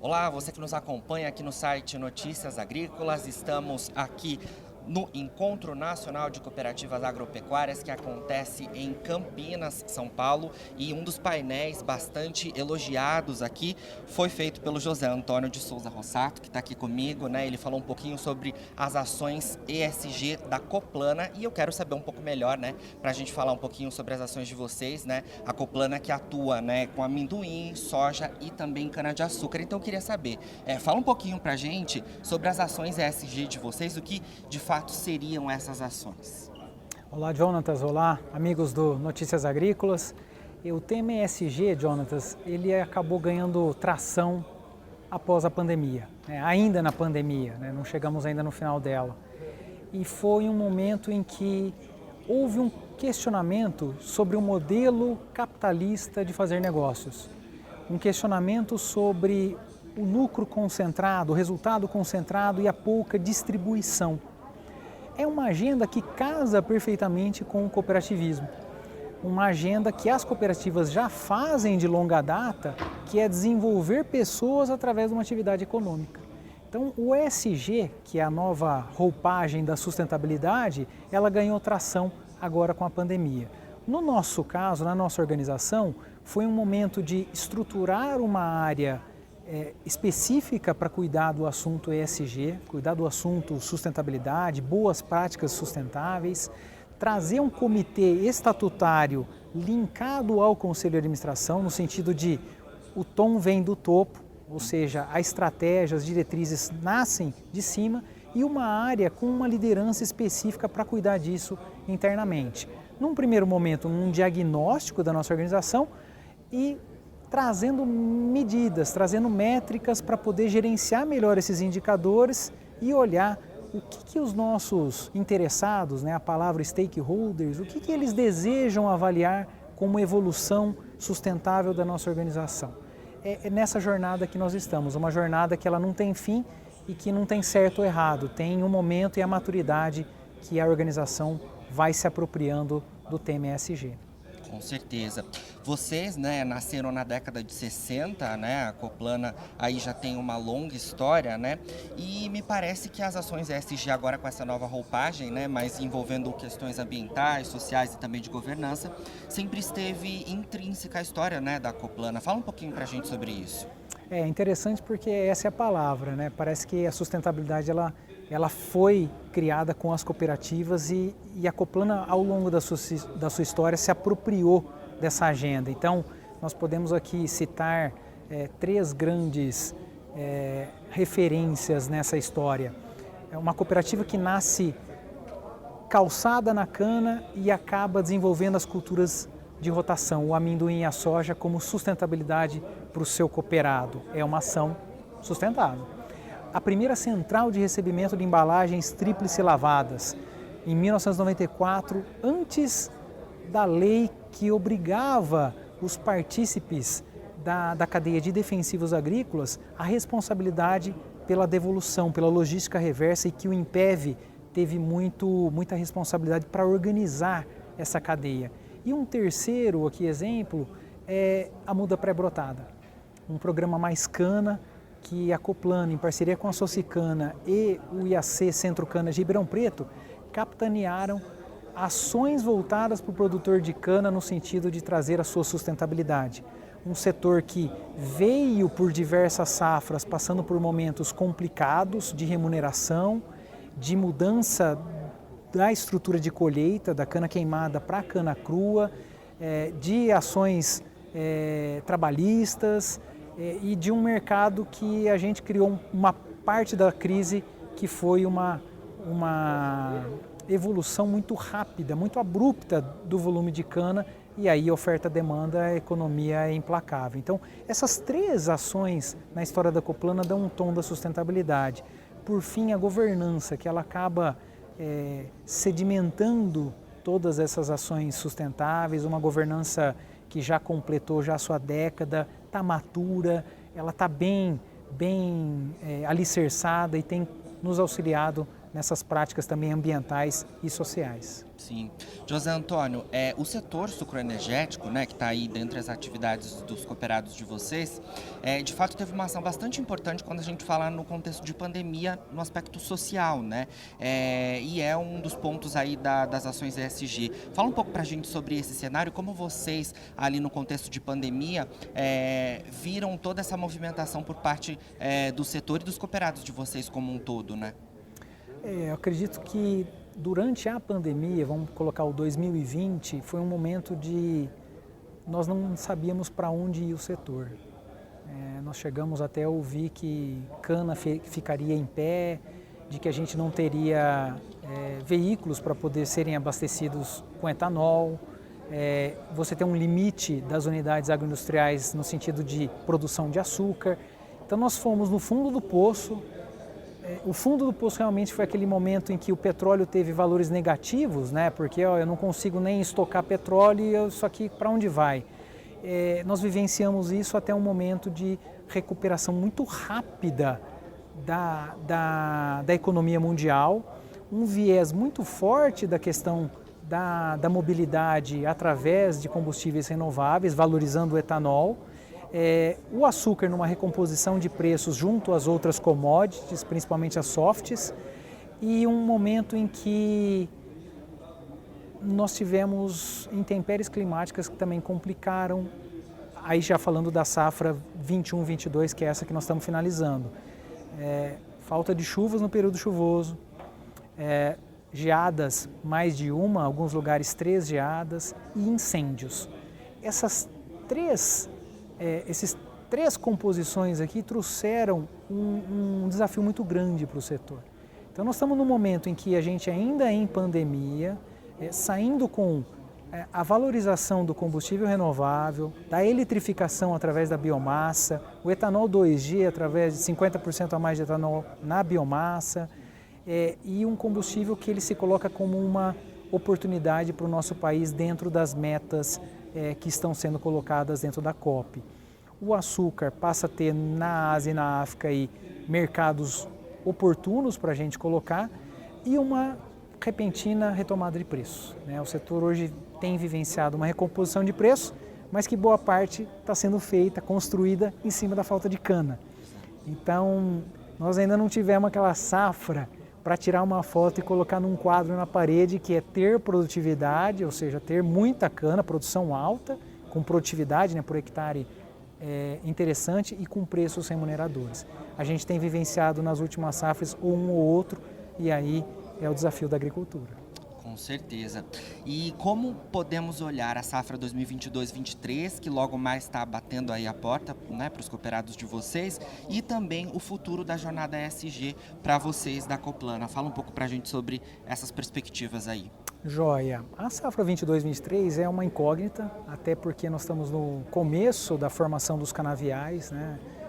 Olá, você que nos acompanha aqui no site Notícias Agrícolas, estamos aqui no Encontro Nacional de Cooperativas Agropecuárias que acontece em Campinas, São Paulo, e um dos painéis bastante elogiados aqui foi feito pelo José Antônio de Souza Rossato, que está aqui comigo, né? Ele falou um pouquinho sobre as ações ESG da Coplana e eu quero saber um pouco melhor, né? Para a gente falar um pouquinho sobre as ações de vocês, né? A Coplana que atua, né, com amendoim, soja e também cana-de-açúcar. Então eu queria saber, fala um pouquinho para a gente sobre as ações ESG de vocês, o que de fato seriam essas ações? Olá, Jonatas. Olá, amigos do Notícias Agrícolas. O tema ESG, Jonatas, ele acabou ganhando tração após a pandemia, né? Ainda na pandemia, né? Não chegamos ainda no final dela. E foi um momento em que houve um questionamento sobre o modelo capitalista de fazer negócios. Um questionamento sobre o lucro concentrado, o resultado concentrado e a pouca distribuição. É uma agenda que casa perfeitamente com o cooperativismo. Uma agenda que as cooperativas já fazem de longa data, que é desenvolver pessoas através de uma atividade econômica. Então, o ESG, que é a nova roupagem da sustentabilidade, ela ganhou tração agora com a pandemia. No nosso caso, na nossa organização, foi um momento de estruturar uma área específica para cuidar do assunto ESG, cuidar do assunto sustentabilidade, boas práticas sustentáveis, trazer um comitê estatutário linkado ao Conselho de Administração, no sentido de o tom vem do topo, ou seja, a estratégia, as diretrizes nascem de cima, e uma área com uma liderança específica para cuidar disso internamente. Num primeiro momento, um diagnóstico da nossa organização e trazendo medidas, trazendo métricas para poder gerenciar melhor esses indicadores e olhar o que os nossos interessados, né, a palavra stakeholders, o que eles desejam avaliar como evolução sustentável da nossa organização. É nessa jornada que nós estamos, uma jornada que ela não tem fim e que não tem certo ou errado, tem um momento e a maturidade que a organização vai se apropriando do tema ESG. Com certeza. Vocês, né, nasceram na década de 60, né? A Coplana aí já tem uma longa história, né? E me parece que as ações ESG agora com essa nova roupagem, né, mas envolvendo questões ambientais, sociais e também de governança, sempre esteve intrínseca à história, né, da Coplana. Fala um pouquinho pra gente sobre isso. É interessante porque essa é a palavra, né? Parece que a sustentabilidade ela foi criada com as cooperativas e a Coplana, ao longo da sua história, se apropriou dessa agenda. Então, nós podemos aqui citar três grandes referências nessa história. É uma cooperativa que nasce calçada na cana e acaba desenvolvendo as culturas de rotação, o amendoim e a soja como sustentabilidade para o seu cooperado. É uma ação sustentável. A primeira central de recebimento de embalagens tríplice lavadas, em 1994, antes da lei que obrigava os partícipes da cadeia de defensivos agrícolas a responsabilidade pela devolução, pela logística reversa, e que o INPEV teve muita responsabilidade para organizar essa cadeia. E um terceiro aqui exemplo é a muda pré-brotada, um programa mais cana, que a Coplana, em parceria com a Socicana e o IAC Centro Cana de Ribeirão Preto, capitanearam ações voltadas para o produtor de cana no sentido de trazer a sua sustentabilidade. Um setor que veio por diversas safras, passando por momentos complicados de remuneração, de mudança da estrutura de colheita, da cana queimada para a cana crua, de ações trabalhistas, e de um mercado que a gente criou uma parte da crise que foi uma evolução muito rápida, muito abrupta do volume de cana, e aí oferta-demanda, a economia é implacável. Então, essas três ações na história da Coplana dão um tom da sustentabilidade. Por fim, a governança, que ela acaba sedimentando todas essas ações sustentáveis, uma governança que já completou já a sua década, está matura, ela está bem alicerçada e tem nos auxiliado nessas práticas também ambientais e sociais. Sim. José Antônio, o setor sucroenergético, né, que está aí dentre as atividades dos cooperados de vocês, de fato teve uma ação bastante importante quando a gente fala no contexto de pandemia, no aspecto social, né? E é um dos pontos aí das ações ESG. Fala um pouco para a gente sobre esse cenário, como vocês, ali no contexto de pandemia, viram toda essa movimentação por parte do setor e dos cooperados de vocês como um todo, né? Eu acredito que durante a pandemia, vamos colocar o 2020, foi um momento de nós não sabíamos para onde ia o setor. Nós chegamos até a ouvir que cana ficaria em pé, de que a gente não teria veículos para poder serem abastecidos com etanol. Você tem um limite das unidades agroindustriais no sentido de produção de açúcar. Então nós fomos no fundo do poço. O fundo do poço realmente foi aquele momento em que o petróleo teve valores negativos, né? Porque eu não consigo nem estocar petróleo e isso aqui para onde vai? Nós vivenciamos isso até um momento de recuperação muito rápida da economia mundial, um viés muito forte da questão da mobilidade através de combustíveis renováveis, valorizando o etanol. O açúcar numa recomposição de preços junto às outras commodities, principalmente as softs, e um momento em que nós tivemos intempéries climáticas que também complicaram, aí já falando da safra 21-22, que é essa que nós estamos finalizando. Falta de chuvas no período chuvoso, geadas, mais de uma, alguns lugares 3 geadas, e incêndios. Esses três composições aqui trouxeram um desafio muito grande para o setor. Então nós estamos num momento em que a gente ainda é em pandemia, saindo com a valorização do combustível renovável, da eletrificação através da biomassa, o etanol 2G através de 50% a mais de etanol na biomassa, e um combustível que ele se coloca como uma oportunidade para o nosso país dentro das metas que estão sendo colocadas dentro da COP. O açúcar passa a ter na Ásia e na África aí, mercados oportunos para a gente colocar e uma repentina retomada de preço. O setor hoje tem vivenciado uma recomposição de preço, mas que boa parte está sendo feita, construída em cima da falta de cana. Então, nós ainda não tivemos aquela safra para tirar uma foto e colocar num quadro na parede, que é ter produtividade, ou seja, ter muita cana, produção alta, com produtividade, por hectare interessante e com preços remuneradores. A gente tem vivenciado nas últimas safras um ou outro, e aí é o desafio da agricultura. Com certeza. E como podemos olhar a safra 2022-23, que logo mais está batendo aí a porta, para os cooperados de vocês, e também o futuro da jornada ESG para vocês da Coplana? Fala um pouco para a gente sobre essas perspectivas aí. Joia. A safra 22-23 é uma incógnita, até porque nós estamos no começo da formação dos canaviais,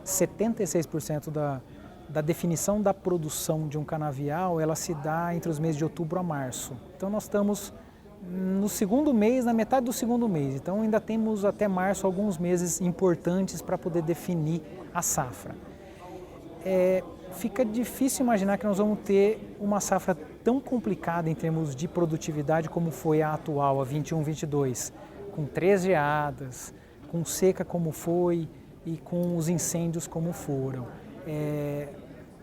76% da definição da produção de um canavial, ela se dá entre os meses de outubro a março. Então nós estamos no segundo mês, na metade do segundo mês. Então ainda temos até março alguns meses importantes para poder definir a safra. Fica difícil imaginar que nós vamos ter uma safra tão complicada em termos de produtividade como foi a atual, a 21-22, com 3 geadas, com seca como foi e com os incêndios como foram.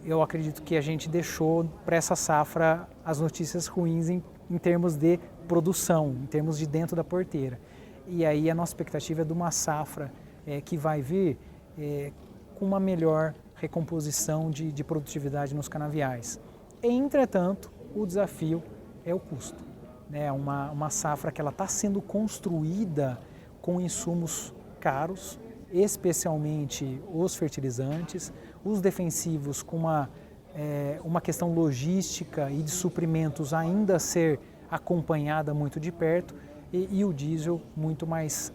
Eu acredito que a gente deixou para essa safra as notícias ruins em termos de produção, em termos de dentro da porteira. E aí a nossa expectativa é de uma safra que vai vir com uma melhor recomposição de produtividade nos canaviais. Entretanto, o desafio é o custo. Uma safra que ela está sendo construída com insumos caros, especialmente os fertilizantes, os defensivos com uma questão logística e de suprimentos ainda a ser acompanhada muito de perto, e o diesel muito mais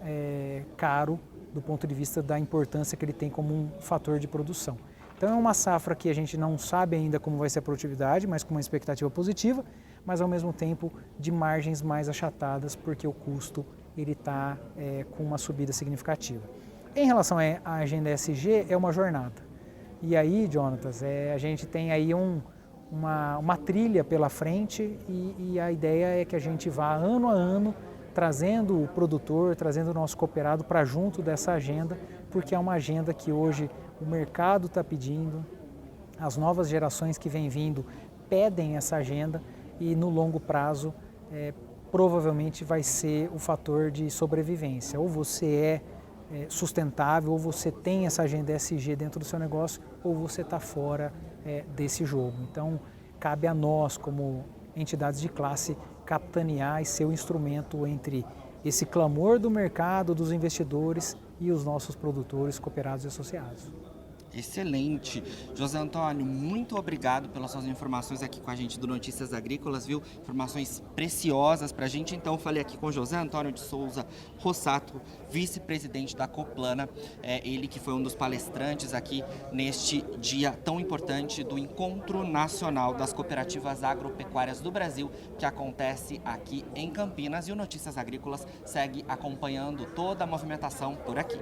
caro do ponto de vista da importância que ele tem como um fator de produção. Então é uma safra que a gente não sabe ainda como vai ser a produtividade, mas com uma expectativa positiva, mas ao mesmo tempo de margens mais achatadas, porque o custo ele está com uma subida significativa. Em relação à agenda ESG, é uma jornada. E aí, Jonatas, a gente tem aí uma trilha pela frente e a ideia é que a gente vá ano a ano trazendo o produtor, trazendo o nosso cooperado para junto dessa agenda, porque é uma agenda que hoje o mercado está pedindo, as novas gerações que vêm vindo pedem essa agenda e no longo prazo provavelmente vai ser o fator de sobrevivência. Ou você é sustentável, ou você tem essa agenda ESG dentro do seu negócio, ou você está fora desse jogo. Então, cabe a nós, como entidades de classe, capitanear e ser o instrumento entre esse clamor do mercado, dos investidores e os nossos produtores, cooperados e associados. Excelente. José Antônio, muito obrigado pelas suas informações aqui com a gente do Notícias Agrícolas, viu? Informações preciosas para a gente. Então, falei aqui com José Antônio de Souza Rossato, vice-presidente da Coplana, ele que foi um dos palestrantes aqui neste dia tão importante do Encontro Nacional das Cooperativas Agropecuárias do Brasil, que acontece aqui em Campinas, e o Notícias Agrícolas segue acompanhando toda a movimentação por aqui.